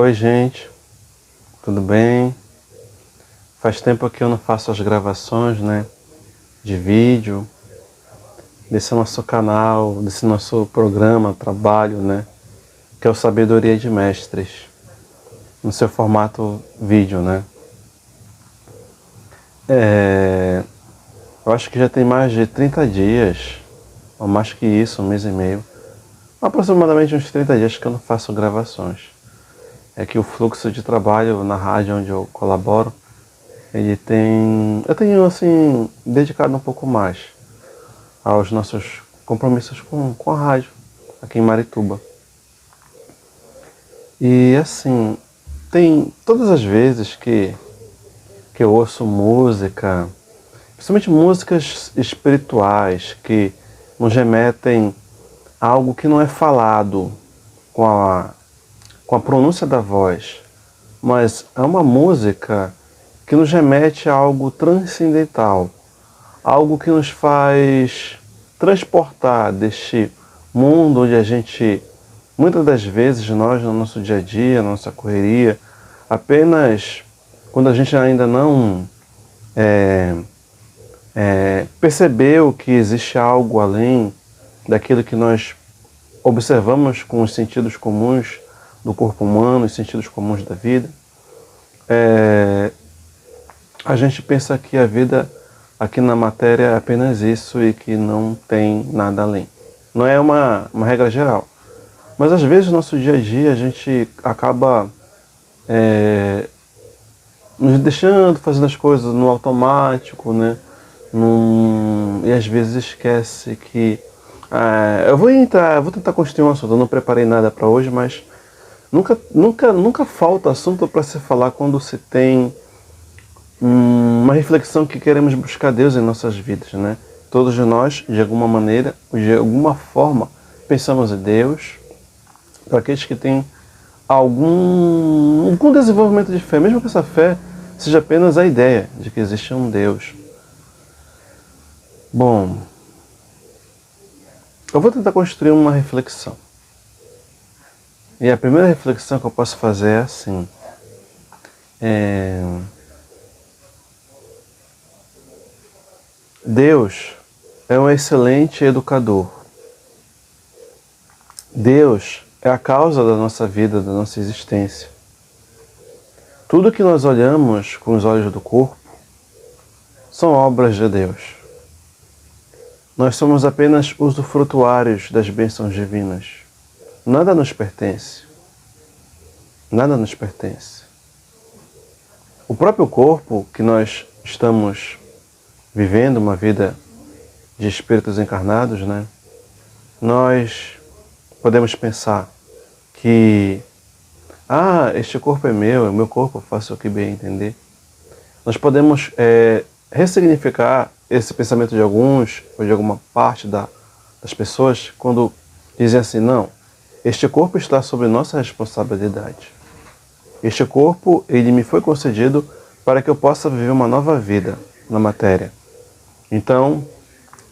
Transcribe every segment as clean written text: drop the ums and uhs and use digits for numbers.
Oi, gente, tudo bem? Faz tempo que eu não faço as gravações, né, de vídeo desse nosso canal, desse nosso programa, trabalho, né, que é o Sabedoria de Mestres, no seu formato vídeo, né. Eu acho que já tem mais de 30 dias, ou mais que isso, 1 mês e meio, aproximadamente uns 30 dias que eu não faço gravações. É que o fluxo de trabalho na rádio onde eu colaboro, eu tenho assim, dedicado um pouco mais aos nossos compromissos com a rádio, aqui em Marituba. E assim, tem todas as vezes que eu ouço música, principalmente músicas espirituais, que nos remetem a algo que não é falado com a pronúncia da voz, mas é uma música que nos remete a algo transcendental, algo que nos faz transportar deste mundo onde a gente, muitas das vezes, nós no nosso dia a dia, na nossa correria, apenas quando a gente ainda não percebeu que existe algo além daquilo que nós observamos com os sentidos comuns do corpo humano, os sentidos comuns da vida, a gente pensa que a vida aqui na matéria é apenas isso e que não tem nada além. Não é uma regra geral. Mas às vezes no nosso dia a dia a gente acaba nos deixando fazendo as coisas no automático, né? E às vezes esquece que... eu vou tentar construir um assunto, eu não preparei nada para hoje, mas nunca falta assunto para se falar quando se tem uma reflexão que queremos buscar Deus em nossas vidas, né? Todos nós, de alguma maneira, de alguma forma, pensamos em Deus. Para aqueles que têm algum desenvolvimento de fé, mesmo que essa fé seja apenas a ideia de que existe um Deus. Bom, eu vou tentar construir uma reflexão. E a primeira reflexão que eu posso fazer é assim. Deus é um excelente educador. Deus é a causa da nossa vida, da nossa existência. Tudo que nós olhamos com os olhos do corpo são obras de Deus. Nós somos apenas usufrutuários das bênçãos divinas. Nada nos pertence. Nada nos pertence. O próprio corpo que nós estamos vivendo, uma vida de espíritos encarnados, né? Nós podemos pensar que este corpo é meu corpo, eu faço o que bem entender. Nós podemos ressignificar esse pensamento de alguns, ou de alguma parte das pessoas, quando dizem assim, não, este corpo está sob nossa responsabilidade. Este corpo, ele me foi concedido para que eu possa viver uma nova vida na matéria. Então,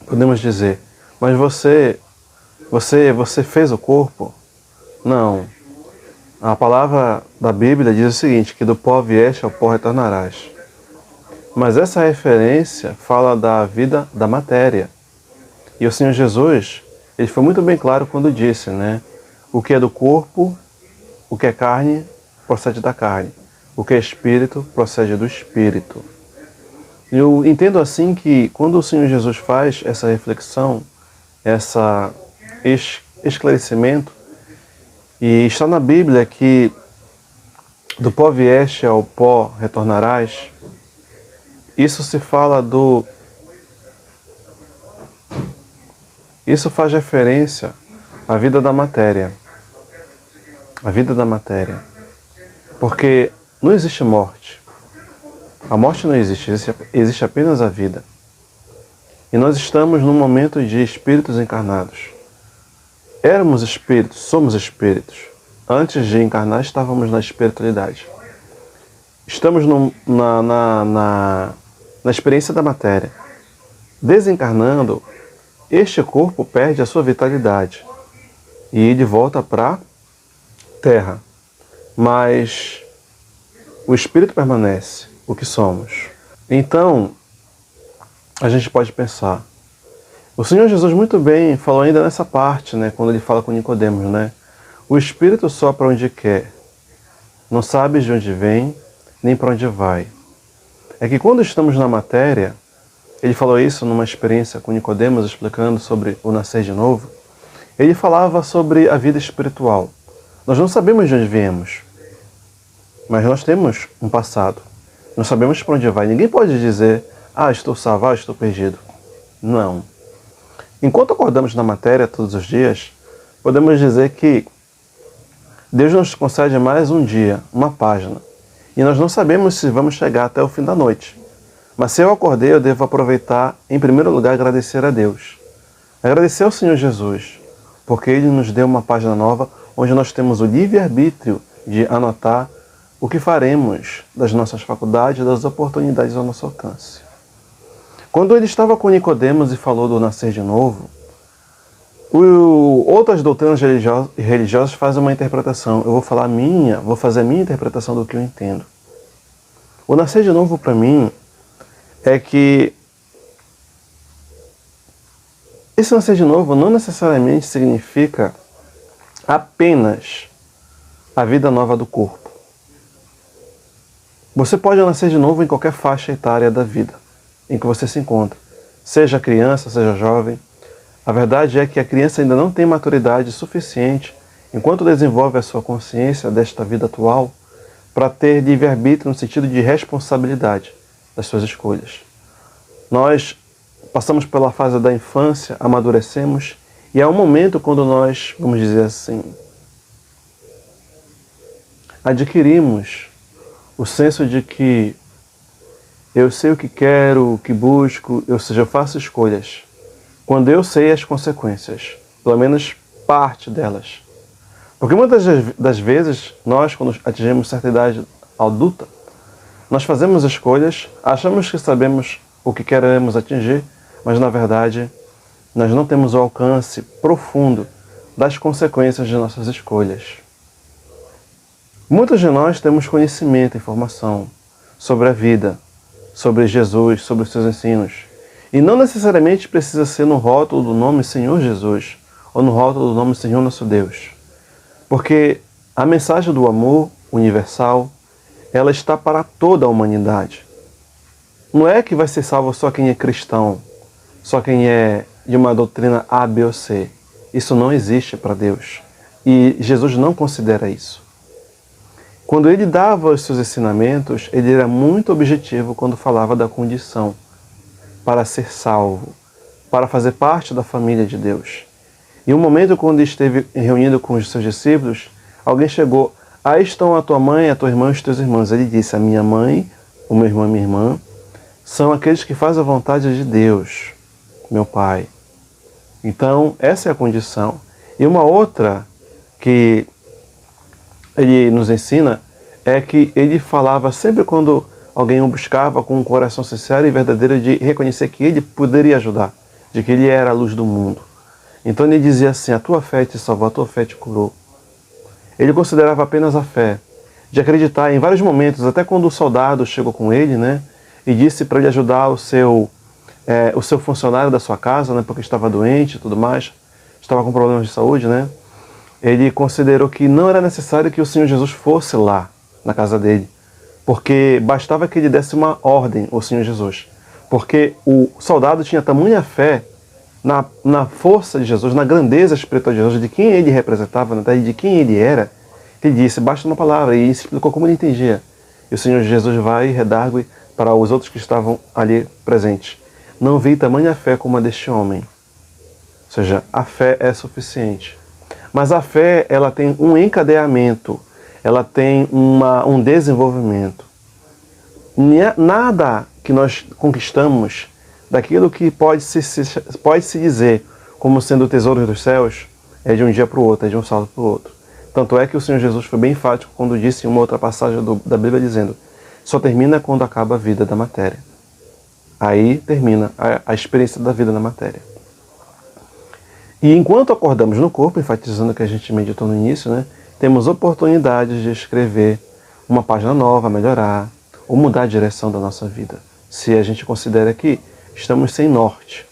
podemos dizer, mas você fez o corpo? Não. A palavra da Bíblia diz o seguinte, que do pó vieste, ao pó retornarás. Mas essa referência fala da vida da matéria. E o Senhor Jesus, ele foi muito bem claro quando disse, né? O que é do corpo, o que é carne, procede da carne. O que é espírito, procede do espírito. Eu entendo assim que quando o Senhor Jesus faz essa reflexão, esse esclarecimento, e está na Bíblia que do pó vieste, ao pó retornarás, isso faz referência à vida da matéria. A vida da matéria. Porque não existe morte. A morte não existe, existe apenas a vida. E nós estamos num momento de espíritos encarnados. Éramos espíritos, somos espíritos. Antes de encarnar, estávamos na espiritualidade. Estamos na experiência da matéria. Desencarnando, este corpo perde a sua vitalidade. E ele volta para a Terra. mas o Espírito permanece, o que somos. Então, a gente pode pensar, o Senhor Jesus muito bem falou ainda nessa parte, né, quando ele fala com Nicodemos, né? O Espírito sopra onde quer, não sabes de onde vem, nem para onde vai. É que quando estamos na matéria, ele falou isso numa experiência com Nicodemos, explicando sobre o nascer de novo, ele falava sobre a vida espiritual. Nós não sabemos de onde viemos, mas nós temos um passado. Nós sabemos para onde vai. Ninguém pode dizer, estou salvo, estou perdido. Não. Enquanto acordamos na matéria todos os dias, podemos dizer que Deus nos concede mais um dia, uma página, e nós não sabemos se vamos chegar até o fim da noite. Mas se eu acordei, eu devo aproveitar, em primeiro lugar, agradecer a Deus. Agradecer ao Senhor Jesus, porque Ele nos deu uma página nova, onde nós temos o livre-arbítrio de anotar o que faremos das nossas faculdades, das oportunidades ao nosso alcance. Quando ele estava com Nicodemos e falou do nascer de novo, outras doutrinas religiosas fazem uma interpretação. Eu vou fazer a minha interpretação do que eu entendo. O nascer de novo para mim é que esse nascer de novo não necessariamente significa apenas a vida nova do corpo. Você pode nascer de novo em qualquer faixa etária da vida em que você se encontra, seja criança, seja jovem. A verdade é que a criança ainda não tem maturidade suficiente, enquanto desenvolve a sua consciência desta vida atual, para ter livre-arbítrio no sentido de responsabilidade das suas escolhas. Nós passamos pela fase da infância, amadurecemos, e é um momento quando nós, vamos dizer assim, adquirimos o senso de que eu sei o que quero, o que busco, ou seja, eu faço escolhas. Quando eu sei as consequências, pelo menos parte delas. Porque muitas das vezes, nós, quando atingimos certa idade adulta, nós fazemos escolhas, achamos que sabemos o que queremos atingir, mas na verdade, nós não temos o alcance profundo das consequências de nossas escolhas. Muitos de nós temos conhecimento, informação sobre a vida, sobre Jesus, sobre os seus ensinos. E não necessariamente precisa ser no rótulo do nome Senhor Jesus, ou no rótulo do nome Senhor nosso Deus. Porque a mensagem do amor universal, ela está para toda a humanidade. Não é que vai ser salvo só quem é cristão, só quem é de uma doutrina A, B ou C. Isso não existe para Deus. E Jesus não considera isso. Quando ele dava os seus ensinamentos, ele era muito objetivo quando falava da condição para ser salvo, para fazer parte da família de Deus. E um momento quando esteve reunido com os seus discípulos, alguém chegou, aí estão a tua mãe, a tua irmã e os teus irmãos. Ele disse, a minha mãe, o meu irmão e minha irmã, são aqueles que fazem a vontade de Deus, meu Pai. Então, essa é a condição. E uma outra que ele nos ensina é que ele falava sempre quando alguém o buscava com um coração sincero e verdadeiro de reconhecer que ele poderia ajudar, de que ele era a luz do mundo. Então ele dizia assim, a tua fé te salvou, a tua fé te curou. Ele considerava apenas a fé, de acreditar em vários momentos, até quando o soldado chegou com ele, né, e disse para ele ajudar o seu funcionário da sua casa, né, porque estava doente e tudo mais, estava com problemas de saúde, né, ele considerou que não era necessário que o Senhor Jesus fosse lá, na casa dele, porque bastava que ele desse uma ordem ao Senhor Jesus, porque o soldado tinha tamanha fé na força de Jesus, na grandeza espiritual de Jesus, de quem ele representava, de quem ele era, que ele disse, basta uma palavra, e explicou como ele entendia. E o Senhor Jesus vai e redargue para os outros que estavam ali presentes. Não vi tamanha fé como a deste homem. Ou seja, a fé é suficiente. Mas a fé, ela tem um encadeamento, ela tem um desenvolvimento. Nada que nós conquistamos daquilo que pode se dizer como sendo o tesouro dos céus é de um dia para o outro, é de um salto para o outro. Tanto é que o Senhor Jesus foi bem enfático quando disse em uma outra passagem da Bíblia dizendo, só termina quando acaba a vida da matéria. Aí termina a experiência da vida na matéria. E enquanto acordamos no corpo, enfatizando o que a gente meditou no início, né, temos oportunidades de escrever uma página nova, melhorar, ou mudar a direção da nossa vida, se a gente considera que estamos sem norte.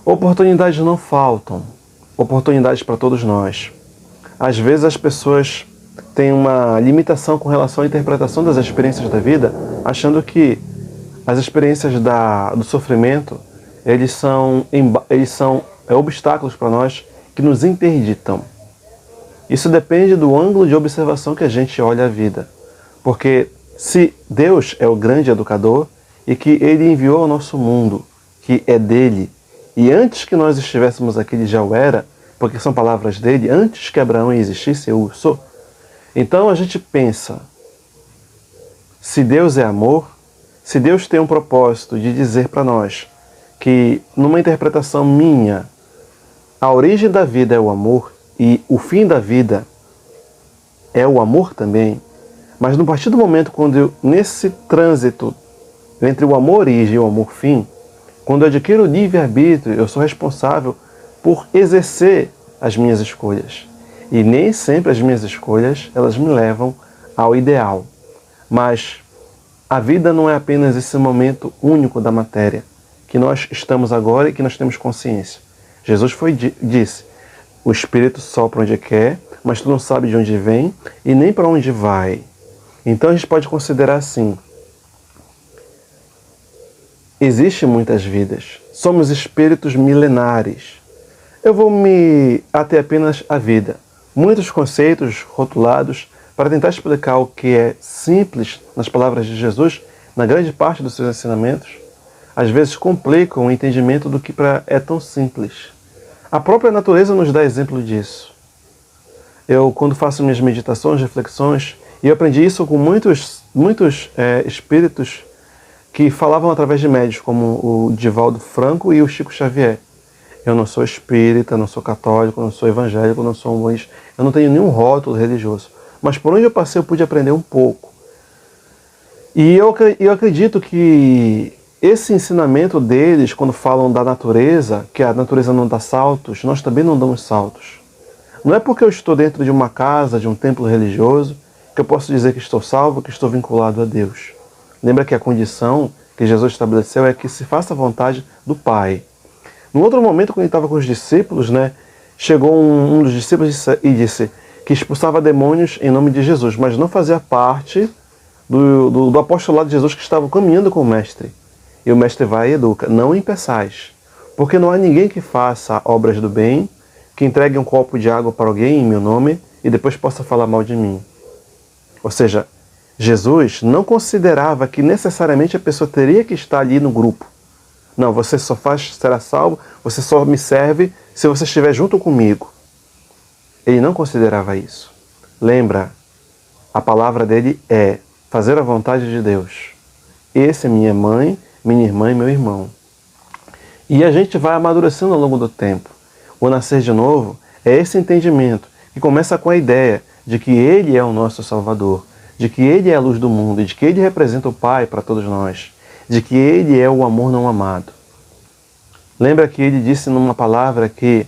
Oportunidades não faltam, oportunidades para todos nós. Às vezes as pessoas têm uma limitação com relação à interpretação das experiências da vida, achando que as experiências do sofrimento, eles são obstáculos para nós que nos interditam. Isso depende do ângulo de observação que a gente olha a vida. Porque se Deus é o grande educador e que Ele enviou ao nosso mundo, que é dele, e antes que nós estivéssemos aqui Ele já o era, porque são palavras dele, antes que Abraão existisse, eu o sou. Então a gente pensa, se Deus é amor, se Deus tem um propósito de dizer para nós que, numa interpretação minha, a origem da vida é o amor e o fim da vida é o amor também, mas no partir do momento quando nesse trânsito entre o amor origem e o amor fim, quando eu adquiro o livre-arbítrio, eu sou responsável por exercer as minhas escolhas. E nem sempre as minhas escolhas, elas me levam ao ideal. Mas a vida não é apenas esse momento único da matéria, que nós estamos agora e que nós temos consciência. Jesus disse, o Espírito sopra onde quer, mas tu não sabe de onde vem e nem para onde vai. Então a gente pode considerar assim, existem muitas vidas, somos espíritos milenares. Eu vou me ater apenas à vida. Muitos conceitos rotulados para tentar explicar o que é simples nas palavras de Jesus, na grande parte dos seus ensinamentos, às vezes complicam o entendimento do que é tão simples. A própria natureza nos dá exemplo disso. Eu, quando faço minhas meditações, reflexões, e eu aprendi isso com muitos espíritos que falavam através de médios, como o Divaldo Franco e o Chico Xavier. Eu não sou espírita, não sou católico, não sou evangélico, não sou um... Eu não tenho nenhum rótulo religioso. Mas por onde eu passei eu pude aprender um pouco. E eu acredito que esse ensinamento deles, quando falam da natureza, que a natureza não dá saltos, nós também não damos saltos. Não é porque eu estou dentro de uma casa, de um templo religioso, que eu posso dizer que estou salvo, que estou vinculado a Deus. Lembra que a condição que Jesus estabeleceu é que se faça a vontade do Pai. Num outro momento, quando ele estava com os discípulos, chegou um dos discípulos e disse que expulsava demônios em nome de Jesus, mas não fazia parte do apostolado de Jesus que estava caminhando com o Mestre. E o Mestre vai e educa, não impeçais, porque não há ninguém que faça obras do bem, que entregue um copo de água para alguém em meu nome e depois possa falar mal de mim. Ou seja, Jesus não considerava que necessariamente a pessoa teria que estar ali no grupo. Não, você só será salvo, você só me serve se você estiver junto comigo. Ele não considerava isso. Lembra, a palavra dele é fazer a vontade de Deus. Esse é minha mãe, minha irmã e meu irmão. E a gente vai amadurecendo ao longo do tempo. O nascer de novo é esse entendimento que começa com a ideia de que Ele é o nosso Salvador, de que Ele é a luz do mundo, de que Ele representa o Pai para todos nós, de que Ele é o amor não amado. Lembra que Ele disse numa palavra que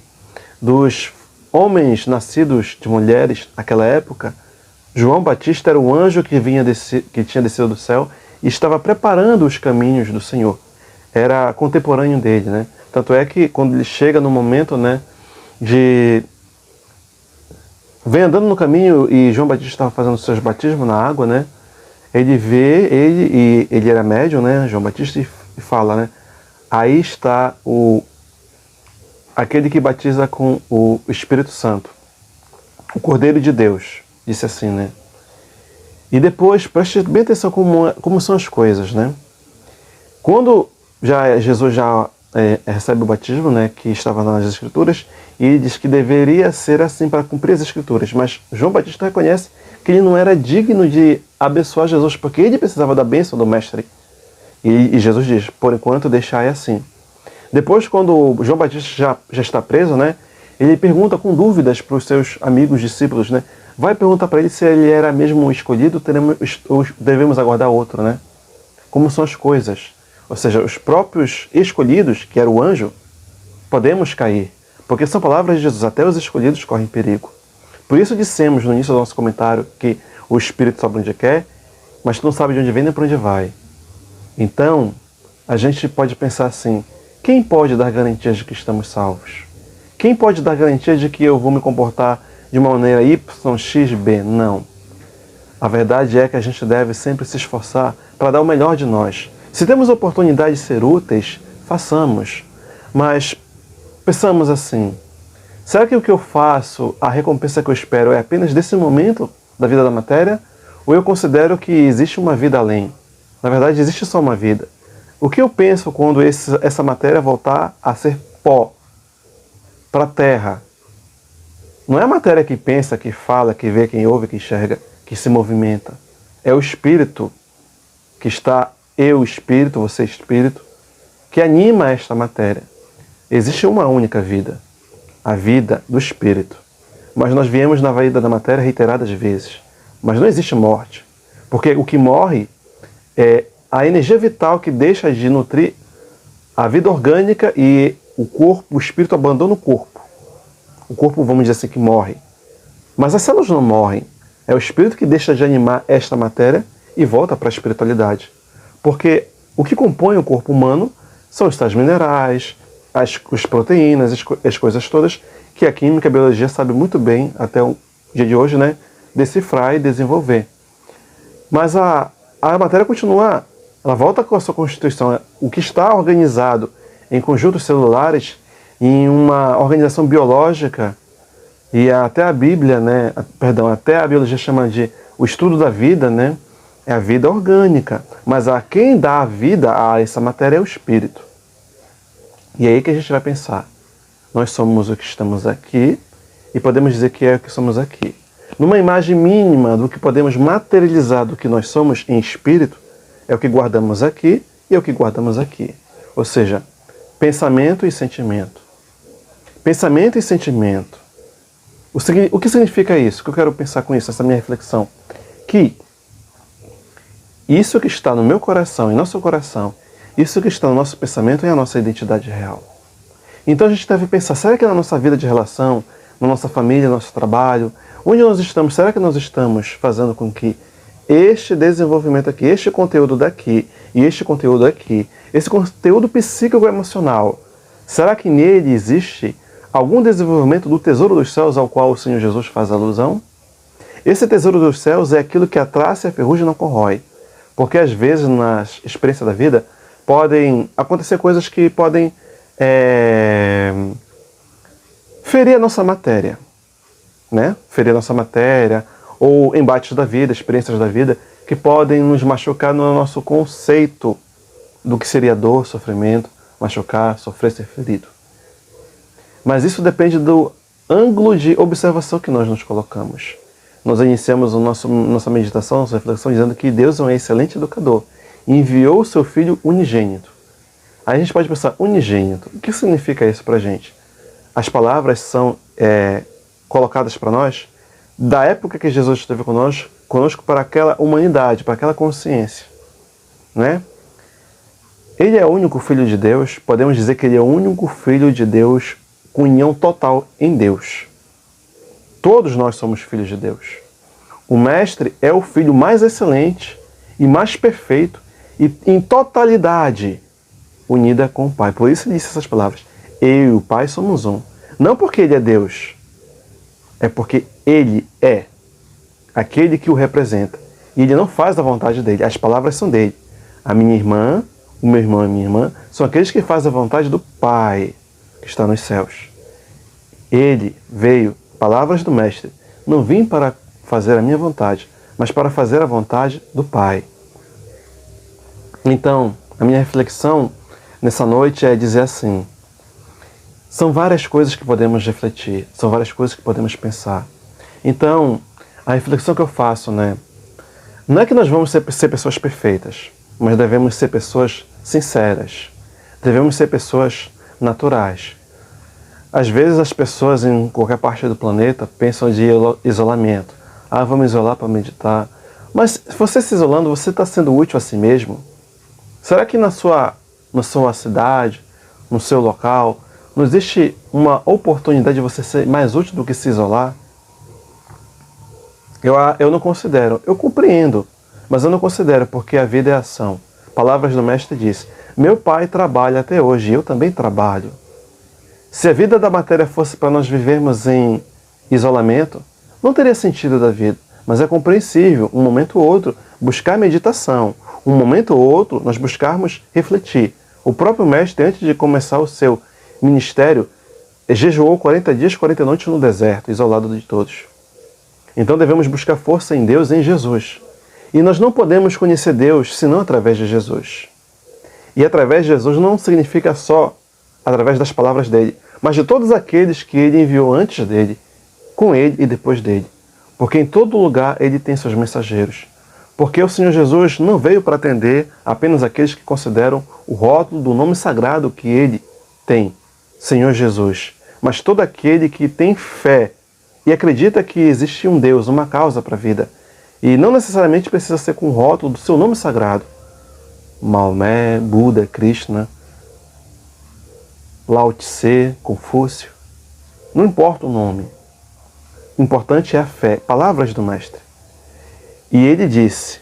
dos homens nascidos de mulheres naquela época, João Batista era o anjo que tinha descido do céu e estava preparando os caminhos do Senhor. Era contemporâneo dele, Tanto é que quando ele chega no momento, vem andando no caminho e João Batista estava fazendo seus batismos na água, ele vê e ele era médium, João Batista, e fala, aí está aquele que batiza com o Espírito Santo, o Cordeiro de Deus, disse assim, E depois, preste bem atenção como são as coisas, Quando Jesus já recebe o batismo, que estava nas Escrituras, e ele diz que deveria ser assim para cumprir as Escrituras, mas João Batista reconhece que ele não era digno de abençoar Jesus, porque ele precisava da bênção do Mestre. E Jesus diz, por enquanto deixai assim. Depois, quando João Batista já está preso, ele pergunta com dúvidas para os seus amigos discípulos, vai perguntar para ele se ele era mesmo escolhido ou devemos aguardar outro, Como são as coisas. Ou seja, os próprios escolhidos, que era o anjo, podemos cair. Porque são palavras de Jesus, até os escolhidos correm perigo. Por isso dissemos no início do nosso comentário que o Espírito sabe onde quer, mas tu não sabe de onde vem nem para onde vai. Então, a gente pode pensar assim, quem pode dar garantias de que estamos salvos? Quem pode dar garantia de que eu vou me comportar de uma maneira Y, X, B? Não. A verdade é que a gente deve sempre se esforçar para dar o melhor de nós. Se temos a oportunidade de ser úteis, façamos. Mas pensamos assim, será que o que eu faço, a recompensa que eu espero é apenas desse momento da vida da matéria? Ou eu considero que existe uma vida além? Na verdade, existe só uma vida. O que eu penso quando essa matéria voltar a ser pó para a terra? Não é a matéria que pensa, que fala, que vê, que ouve, que enxerga, que se movimenta. É o Espírito que está, eu Espírito, você Espírito, que anima esta matéria. Existe uma única vida, a vida do Espírito. Mas nós viemos na vida da matéria reiteradas vezes. Mas não existe morte. Porque o que morre é a energia vital que deixa de nutrir a vida orgânica e o corpo, o espírito abandona o corpo. O corpo, vamos dizer assim, que morre. Mas as células não morrem. É o espírito que deixa de animar esta matéria e volta para a espiritualidade. Porque o que compõe o corpo humano são os tais minerais, as proteínas, as coisas todas que a química e a biologia sabe muito bem, até o dia de hoje, né, decifrar e desenvolver. Mas a matéria continua, ela volta com a sua constituição. O que está organizado em conjuntos celulares, em uma organização biológica, e até a Bíblia, né, até a biologia chama de o estudo da vida, né, é a vida orgânica. Mas a quem dá a vida a essa matéria é o Espírito. E é aí que a gente vai pensar. Nós somos o que estamos aqui e podemos dizer que é o que somos aqui. Numa imagem mínima do que podemos materializar do que nós somos em espírito, é o que guardamos aqui e é o que guardamos aqui. Ou seja, pensamento e sentimento. Pensamento e sentimento. O que significa isso? O que eu quero pensar com isso, essa minha reflexão? Que isso que está no meu coração, em nosso coração, isso que está no nosso pensamento é a nossa identidade real. Então a gente deve pensar, será que na nossa vida de relação, na nossa família, no nosso trabalho, onde nós estamos, será que nós estamos fazendo com que este desenvolvimento aqui, este conteúdo daqui e este conteúdo aqui, esse conteúdo psíquico-emocional, será que nele existe algum desenvolvimento do tesouro dos céus ao qual o Senhor Jesus faz alusão? Esse tesouro dos céus é aquilo que a traça e a ferrugem não corrói. Porque às vezes, na experiência da vida, podem acontecer coisas que podem ferir a nossa matéria, né? Ferir a nossa matéria, ou embates da vida, experiências da vida, que podem nos machucar no nosso conceito do que seria dor, sofrimento, machucar, sofrer, ser ferido. Mas isso depende do ângulo de observação que nós nos colocamos. Nós iniciamos nossa meditação, nossa reflexão, dizendo que Deus é um excelente educador e enviou o seu Filho unigênito. Aí a gente pode pensar, unigênito, o que significa isso para a gente? As palavras são colocadas para nós da época que Jesus esteve conosco para aquela humanidade, para aquela consciência, né? Ele é o único Filho de Deus, podemos dizer que ele é o único Filho de Deus com união total em Deus. Todos nós somos filhos de Deus. O Mestre é o Filho mais excelente e mais perfeito e em totalidade unida com o Pai. Por isso ele disse essas palavras. Eu e o Pai somos um. Não porque ele é Deus, é porque ele é aquele que o representa. E ele não faz a vontade dele, as palavras são dele. A minha irmã, o meu irmão e a minha irmã são aqueles que fazem a vontade do Pai que está nos céus. Ele veio, palavras do Mestre, não vim para fazer a minha vontade, mas para fazer a vontade do Pai. Então, a minha reflexão nessa noite é dizer assim, são várias coisas que podemos refletir, são várias coisas que podemos pensar. Então, a reflexão que eu faço, né, não é que nós vamos ser pessoas perfeitas, mas devemos ser pessoas sinceras, devemos ser pessoas naturais. Às vezes as pessoas em qualquer parte do planeta pensam de isolamento. Ah, vamos isolar para meditar. Mas você se isolando, você está sendo útil a si mesmo? Será que na sua cidade, no seu local, não existe uma oportunidade de você ser mais útil do que se isolar? Eu não considero, eu compreendo, mas eu não considero, porque a vida é ação. Palavras do Mestre diz: meu pai trabalha até hoje, e eu também trabalho. Se a vida da matéria fosse para nós vivermos em isolamento, não teria sentido da vida. Mas é compreensível, um momento ou outro, buscar meditação. Um momento ou outro, nós buscarmos refletir. O próprio Mestre, antes de começar o seu ministério, jejuou 40 dias, 40 noites no deserto, isolado de todos. Então devemos buscar força em Deus, em Jesus. E nós não podemos conhecer Deus senão através de Jesus. E através de Jesus não significa só através das palavras dele, mas de todos aqueles que ele enviou antes dele, com ele e depois dele. Porque em todo lugar ele tem seus mensageiros. Porque o Senhor Jesus não veio para atender apenas aqueles que consideram o rótulo do nome sagrado que ele tem, Senhor Jesus, mas todo aquele que tem fé e acredita que existe um Deus, uma causa para a vida. E não necessariamente precisa ser com o rótulo do seu nome sagrado. Maomé, Buda, Krishna, Lao Tse, Confúcio. Não importa o nome. O importante é a fé. Palavras do Mestre. E ele disse,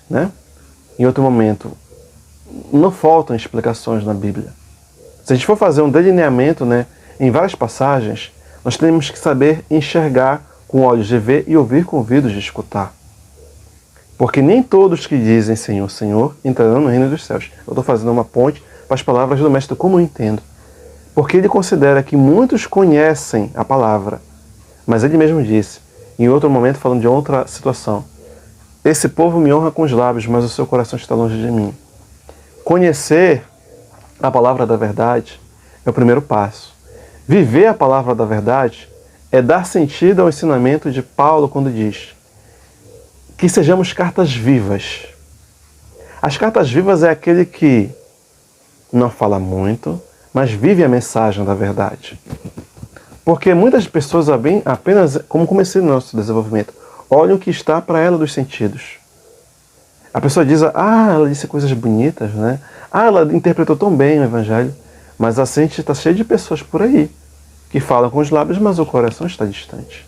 em outro momento, não faltam explicações na Bíblia. Se a gente for fazer um delineamento, em várias passagens, nós temos que saber enxergar com olhos de ver e ouvir com ouvidos de escutar. Porque nem todos que dizem Senhor, Senhor, entrarão no reino dos céus. Eu estou fazendo uma ponte para as palavras do Mestre, como eu entendo. Porque ele considera que muitos conhecem a palavra, mas ele mesmo disse, em outro momento, falando de outra situação: esse povo me honra com os lábios, mas o seu coração está longe de mim. Conhecer a palavra da verdade é o primeiro passo. Viver a palavra da verdade é dar sentido ao ensinamento de Paulo quando diz que sejamos cartas vivas. As cartas vivas é aquele que não fala muito, mas vive a mensagem da verdade. Porque muitas pessoas apenas, como comecei no nosso desenvolvimento, olham o que está para ela dos sentidos. A pessoa diz, ela disse coisas bonitas, ela interpretou tão bem o Evangelho, mas a mente está cheia de pessoas por aí, que falam com os lábios, mas o coração está distante.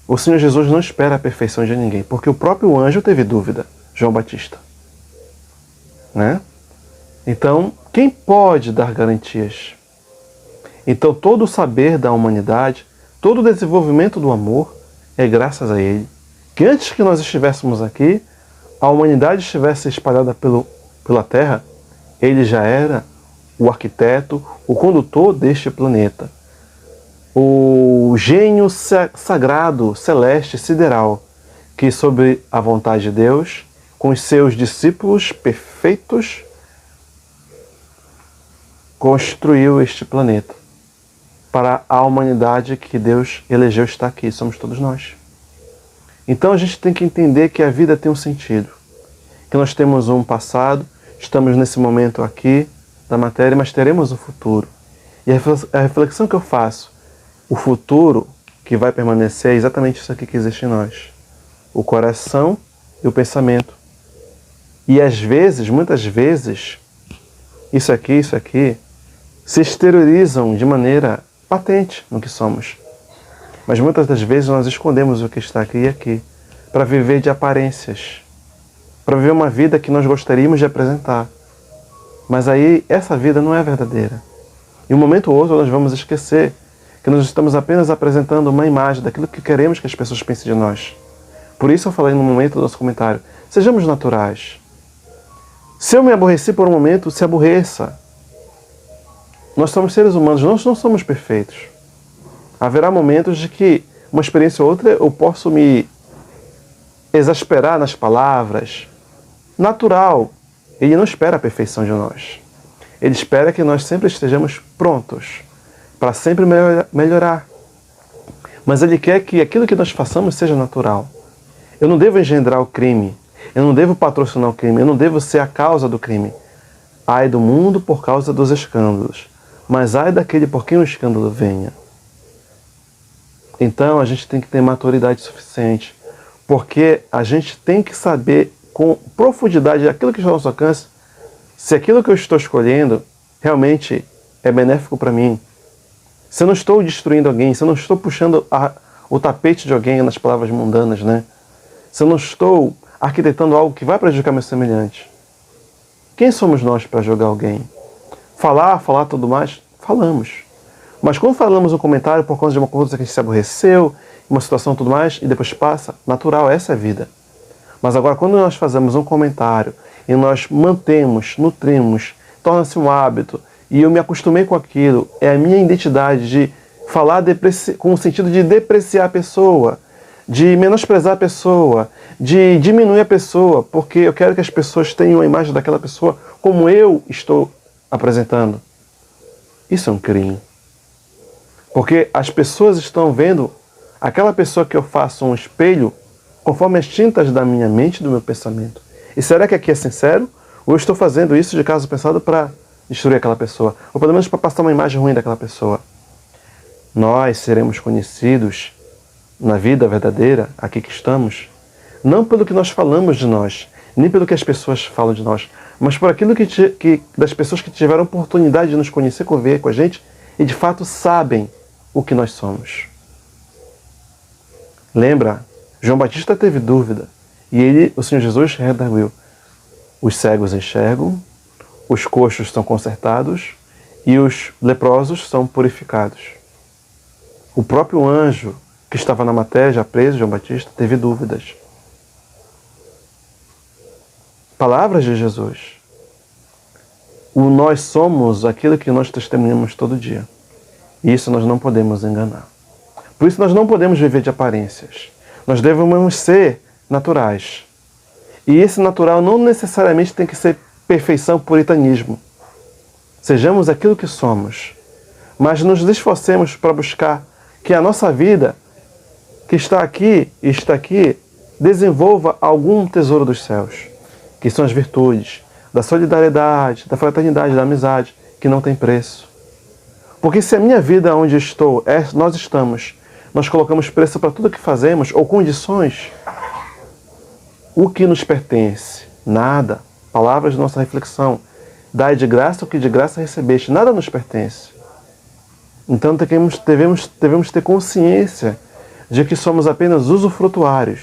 O Senhor Jesus não espera a perfeição de ninguém, porque o próprio anjo teve dúvida, João Batista. Então, quem pode dar garantias? Então, todo o saber da humanidade, todo o desenvolvimento do amor, é graças a Ele. Que antes que nós estivéssemos aqui, a humanidade estivesse espalhada pela Terra, Ele já era o arquiteto, o condutor deste planeta. O gênio sagrado, celeste, sideral, que sob a vontade de Deus, com os seus discípulos perfeitos, construiu este planeta para a humanidade que Deus elegeu estar aqui, somos todos nós. Então a gente tem que entender que a vida tem um sentido, que nós temos um passado, estamos nesse momento aqui da matéria, mas teremos um futuro. E a reflexão que eu faço, o futuro que vai permanecer é exatamente isso aqui que existe em nós. O coração e o pensamento. E às vezes, muitas vezes, isso aqui, se exteriorizam de maneira patente no que somos. Mas muitas das vezes nós escondemos o que está aqui e aqui, para viver de aparências, para viver uma vida que nós gostaríamos de apresentar. Mas aí essa vida não é verdadeira. Em um momento ou outro nós vamos esquecer que nós estamos apenas apresentando uma imagem daquilo que queremos que as pessoas pensem de nós. Por isso eu falei no momento do nosso comentário, sejamos naturais. Se eu me aborreci por um momento, se aborreça. Nós somos seres humanos, nós não somos perfeitos. Haverá momentos de que, uma experiência ou outra, eu posso me exasperar nas palavras. Natural. Ele não espera a perfeição de nós. Ele espera que nós sempre estejamos prontos para sempre melhorar. Mas Ele quer que aquilo que nós façamos seja natural. Eu não devo engendrar o crime. Eu não devo patrocinar o crime. Eu não devo ser a causa do crime. Ai do mundo por causa dos escândalos. Mas ai daquele por quem o escândalo venha. Então a gente tem que ter maturidade suficiente. Porque a gente tem que saber com profundidade aquilo que está ao nosso alcance, se aquilo que eu estou escolhendo realmente é benéfico para mim. Se eu não estou destruindo alguém, se eu não estou puxando o tapete de alguém nas palavras mundanas, se eu não estou arquitetando algo que vai prejudicar meu semelhante? Quem somos nós para julgar alguém? Falar tudo mais? Falamos. Mas quando falamos um comentário por conta de uma coisa que a gente se aborreceu, uma situação e tudo mais, e depois passa, natural, essa é a vida. Mas agora, quando nós fazemos um comentário e nós mantemos, nutrimos, torna-se um hábito, e eu me acostumei com aquilo, é a minha identidade de falar com o sentido de depreciar a pessoa, de menosprezar a pessoa, de diminuir a pessoa, porque eu quero que as pessoas tenham a imagem daquela pessoa como eu estou apresentando. Isso é um crime. Porque as pessoas estão vendo aquela pessoa que eu faço um espelho conforme as tintas da minha mente e do meu pensamento. E será que aqui é sincero? Ou eu estou fazendo isso de caso pensado para destruir aquela pessoa? Ou pelo menos para passar uma imagem ruim daquela pessoa? Nós seremos conhecidos na vida verdadeira, aqui que estamos, não pelo que nós falamos de nós, nem pelo que as pessoas falam de nós, mas por aquilo das pessoas que tiveram oportunidade de nos conhecer, conviver com a gente e de fato sabem o que nós somos. Lembra, João Batista teve dúvida e o Senhor Jesus redarguiu. Os cegos enxergam, os coxos são consertados e os leprosos são purificados. O próprio anjo que estava na matéria, já preso, João Batista, teve dúvidas. Palavras de Jesus. Nós somos aquilo que nós testemunhamos todo dia. E isso nós não podemos enganar. Por isso nós não podemos viver de aparências. Nós devemos ser naturais. E esse natural não necessariamente tem que ser perfeição, puritanismo. Sejamos aquilo que somos. Mas nos esforcemos para buscar que a nossa vida, que está aqui e está aqui, desenvolva algum tesouro dos céus, que são as virtudes da solidariedade, da fraternidade, da amizade, que não tem preço. Porque se a minha vida onde estou, nós estamos, nós colocamos preço para tudo que fazemos, ou condições, o que nos pertence? Nada. Palavras de nossa reflexão. Dai de graça o que de graça recebeste. Nada nos pertence. Então devemos ter consciência de que somos apenas usufrutuários.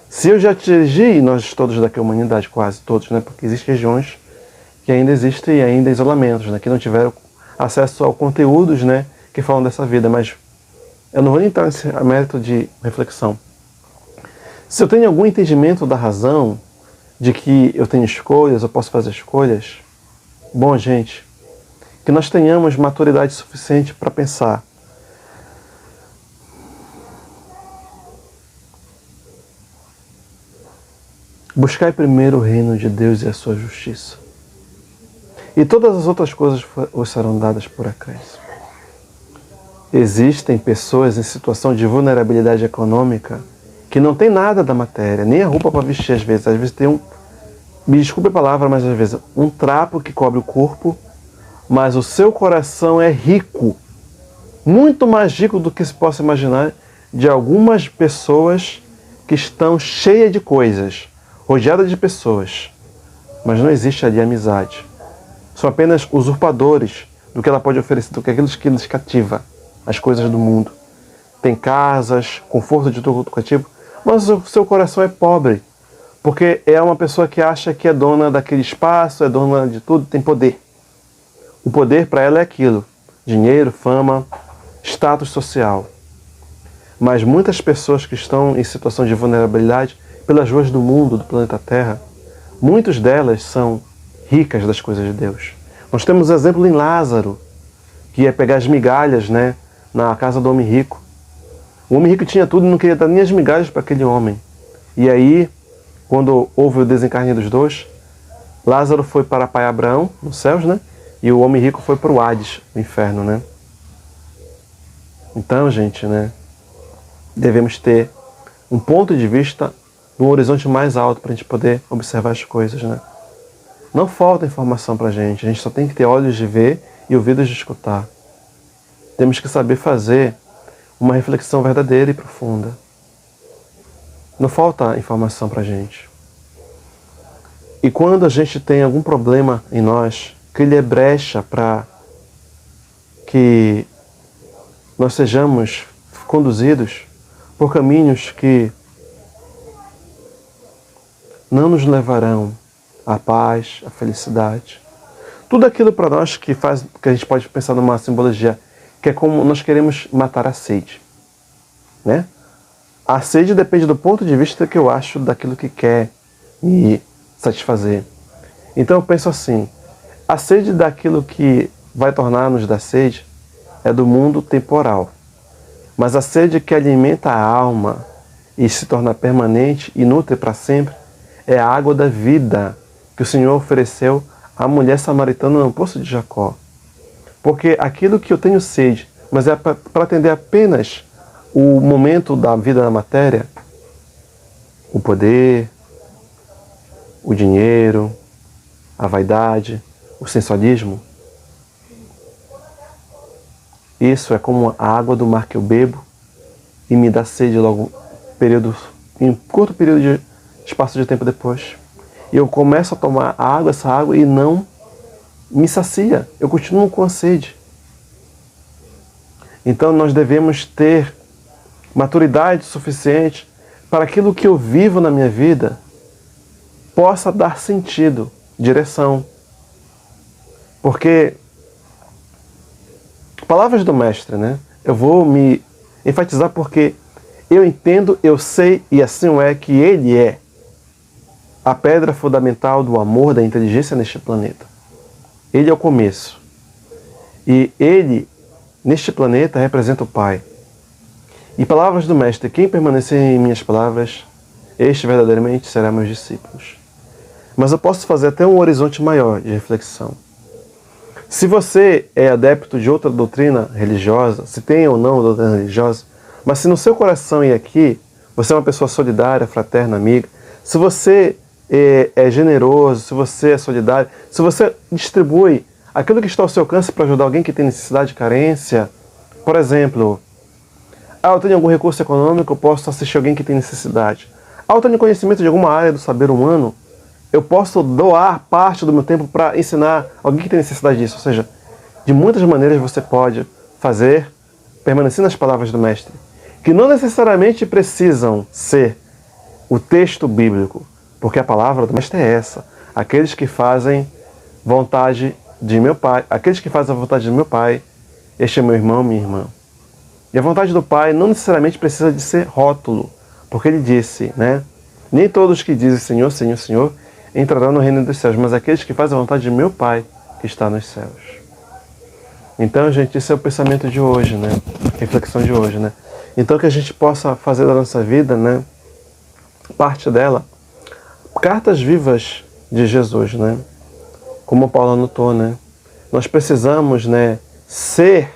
Se eu já atingi, nós todos daqui, a humanidade, quase todos, né? Porque existem regiões que ainda existem ainda isolamentos, né? Que não tiveram acesso a conteúdos, né? Que falam dessa vida, mas eu não vou nem entrar nesse mérito de reflexão. Se eu tenho algum entendimento da razão, de que eu tenho escolhas, eu posso fazer escolhas, bom, gente, que nós tenhamos maturidade suficiente para pensar. Buscai primeiro o reino de Deus e a sua justiça. E todas as outras coisas vos serão dadas por acréscimo. Existem pessoas em situação de vulnerabilidade econômica que não tem nada da matéria, nem a roupa para vestir às vezes. Às vezes tem me desculpe a palavra, mas às vezes um trapo que cobre o corpo, mas o seu coração é rico, muito mais rico do que se possa imaginar, de algumas pessoas que estão cheias de coisas, rodeadas de pessoas, mas não existe ali amizade. São apenas usurpadores do que ela pode oferecer, do que aqueles que lhes cativa, as coisas do mundo. Tem casas, conforto de todo cativo, mas o seu coração é pobre, porque é uma pessoa que acha que é dona daquele espaço, é dona de tudo, tem poder. O poder para ela é aquilo: dinheiro, fama, status social. Mas muitas pessoas que estão em situação de vulnerabilidade pelas ruas do mundo, do planeta Terra, muitas delas são ricas das coisas de Deus. Nós temos o exemplo em Lázaro, que ia pegar as migalhas, né, na casa do homem rico. O homem rico tinha tudo e não queria dar nem as migalhas para aquele homem. E aí, quando houve o desencarne dos dois, Lázaro foi para Pai Abraão, nos céus, né? E o homem rico foi para o Hades, o inferno, né? Então, gente, né? Devemos ter um ponto de vista num horizonte mais alto para a gente poder observar as coisas, né? Não falta informação para a gente só tem que ter olhos de ver e ouvidos de escutar. Temos que saber fazer uma reflexão verdadeira e profunda. Não falta informação para a gente. E quando a gente tem algum problema em nós, crie brecha para que nós sejamos conduzidos por caminhos que não nos levarão à paz, à felicidade. Tudo aquilo para nós que a gente pode pensar numa simbologia, que é como nós queremos matar a sede, né? A sede depende do ponto de vista que eu acho daquilo que quer me satisfazer. Então eu penso assim, a sede daquilo que vai tornar-nos da sede é do mundo temporal. Mas a sede que alimenta a alma e se torna permanente e nutre para sempre é a água da vida que o Senhor ofereceu à mulher samaritana no poço de Jacó. Porque aquilo que eu tenho sede, mas é para atender apenas o momento da vida na matéria, o poder, o dinheiro, a vaidade, o sensualismo, isso é como a água do mar que eu bebo e me dá sede logo em um curto período de espaço de tempo depois. E eu começo a tomar essa água e não me sacia. Eu continuo com a sede. Então nós devemos ter maturidade suficiente para aquilo que eu vivo na minha vida possa dar sentido, direção. Porque palavras do mestre, né? Eu vou me enfatizar porque eu entendo, eu sei e assim é que ele é a pedra fundamental do amor, da inteligência neste planeta. Ele é o começo. E ele, neste planeta, representa o Pai. E palavras do mestre, quem permanecer em minhas palavras, este verdadeiramente será meus discípulos. Mas eu posso fazer até um horizonte maior de reflexão. Se você é adepto de outra doutrina religiosa, se tem ou não doutrina religiosa, mas se no seu coração e aqui, você é uma pessoa solidária, fraterna, amiga, se você é generoso, se você é solidário, se você distribui aquilo que está ao seu alcance para ajudar alguém que tem necessidade de carência, por exemplo, eu tenho algum recurso econômico, eu posso assistir alguém que tem necessidade. Eu tenho conhecimento de alguma área do saber humano, eu posso doar parte do meu tempo para ensinar alguém que tem necessidade disso. Ou seja, de muitas maneiras você pode fazer, permanecer nas palavras do Mestre, que não necessariamente precisam ser o texto bíblico, porque a palavra do Mestre é essa. Aqueles que fazem vontade de meu Pai, aqueles que fazem a vontade de meu Pai, este é meu irmão, minha irmã. E a vontade do Pai não necessariamente precisa de ser rótulo, porque ele disse, né? Nem todos que dizem Senhor, Senhor, Senhor, entrarão no reino dos céus, mas aqueles que fazem a vontade de meu Pai, que está nos céus. Então, gente, esse é o pensamento de hoje, né? Reflexão de hoje, né? Então, que a gente possa fazer da nossa vida, né? Parte dela, cartas vivas de Jesus, né? Como Paulo anotou, né? Nós precisamos, né, ser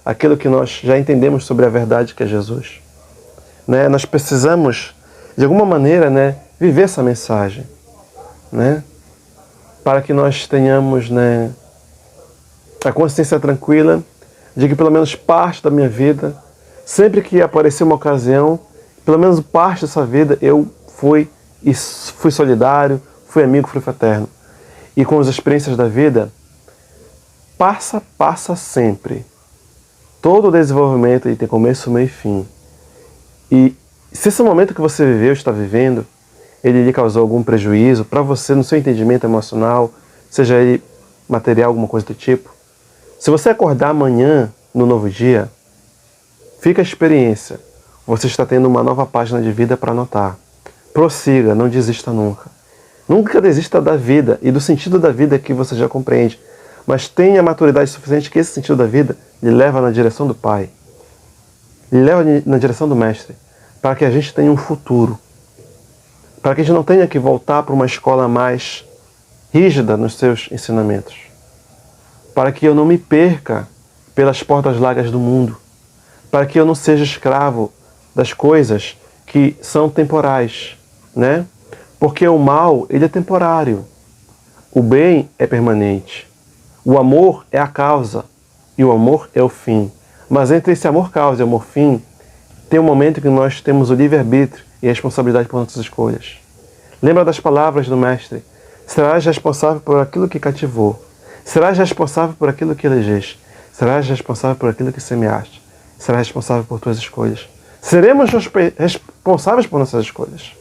aquilo que nós já entendemos sobre a verdade que é Jesus. Né? Nós precisamos, de alguma maneira, né, viver essa mensagem, né? Para que nós tenhamos, né, a consciência tranquila de que pelo menos parte da minha vida, sempre que aparecer uma ocasião, pelo menos parte dessa vida eu fui solidário, fui amigo, fui fraterno. E com as experiências da vida, passa sempre. Todo o desenvolvimento tem começo, meio e fim. E se esse momento que você viveu, está vivendo, ele lhe causou algum prejuízo para você no seu entendimento emocional, seja ele material, alguma coisa do tipo, se você acordar amanhã, no novo dia, fica a experiência. Você está tendo uma nova página de vida para anotar. Prossiga, não desista nunca. Nunca desista da vida e do sentido da vida que você já compreende. Mas tenha maturidade suficiente que esse sentido da vida lhe leva na direção do Pai. Lhe leva na direção do Mestre. Para que a gente tenha um futuro. Para que a gente não tenha que voltar para uma escola mais rígida nos seus ensinamentos. Para que eu não me perca pelas portas largas do mundo. Para que eu não seja escravo das coisas que são temporais, né? Porque o mal, ele é temporário. O bem é permanente. O amor é a causa e o amor é o fim. Mas entre esse amor causa e amor fim, tem um momento que nós temos o livre-arbítrio e a responsabilidade por nossas escolhas. Lembra das palavras do Mestre? Serás responsável por aquilo que cativou. Serás responsável por aquilo que elegeste. Serás responsável por aquilo que semeaste. Serás responsável por tuas escolhas. Seremos responsáveis por nossas escolhas.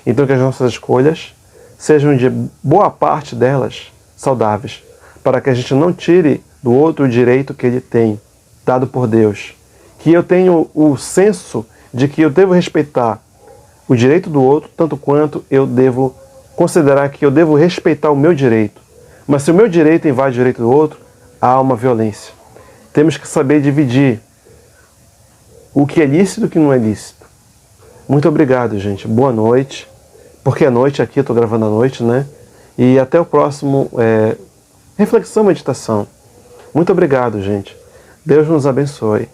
Então que as nossas escolhas sejam de boa parte delas saudáveis, para que a gente não tire do outro o direito que ele tem, dado por Deus. Que eu tenho o senso de que eu devo respeitar o direito do outro, tanto quanto eu devo considerar que eu devo respeitar o meu direito. Mas se o meu direito invade o direito do outro, há uma violência. Temos que saber dividir o que é lícito e o que não é lícito. Muito obrigado, gente. Boa noite. Porque é noite aqui, eu estou gravando à noite, né? E até o próximo Reflexão, Meditação. Muito obrigado, gente. Deus nos abençoe.